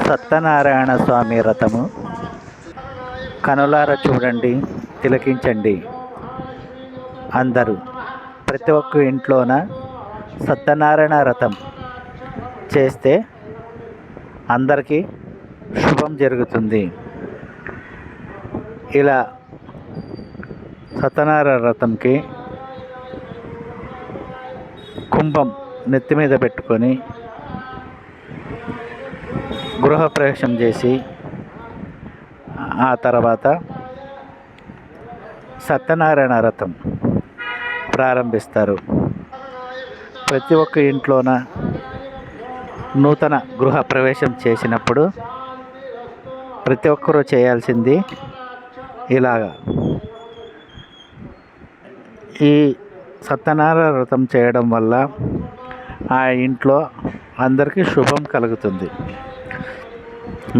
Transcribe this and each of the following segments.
సత్యనారాయణ స్వామి రథము కనులార చూడండి, తిలకించండి. అందరూ ప్రతి ఒక్క ఇంట్లోన సత్యనారాయణ రథం చేస్తే అందరికీ శుభం జరుగుతుంది. ఇలా సత్యనారాయణ రథంకి కుంభం నెత్తి మీద పెట్టుకొని గృహప్రవేశం చేసి ఆ తర్వాత సత్యనారాయణ రథం ప్రారంభిస్తారు. ప్రతి ఒక్క ఇంట్లోన నూతన గృహ ప్రవేశం చేసినప్పుడు ప్రతి ఒక్కరూ చేయాల్సింది ఇలాగా. ఈ సత్యనారాయణ వ్రతం చేయడం వల్ల ఆ ఇంట్లో అందరికీ శుభం కలుగుతుంది.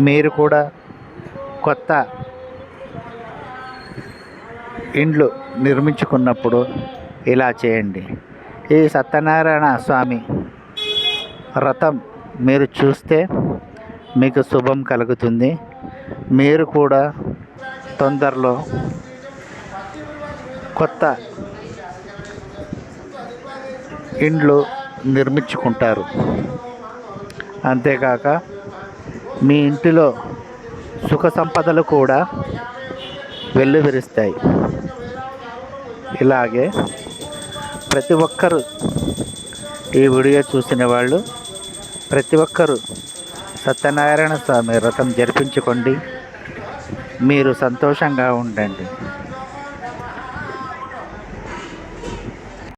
మీరు కూడా కొత్త ఇండ్లు నిర్మించుకున్నప్పుడు ఇలా చేయండి. ఈ సత్యనారాయణ స్వామి వ్రతం మీరు చూస్తే మీకు శుభం కలుగుతుంది. మీరు కూడా తొందరలో కొత్త ఇండ్లు నిర్మించుకుంటారు. అంతేకాక మీ ఇంటిలో సుఖ సంపదలు కూడా వెల్లువిరుస్తాయి. ఇలాగే ప్రతి ఒక్కరూ ఈ వీడియో చూసిన వాళ్ళు ప్రతి ఒక్కరూ సత్యనారాయణ స్వామి వ్రతం జరిపించుకోండి. మీరు సంతోషంగా ఉండండి.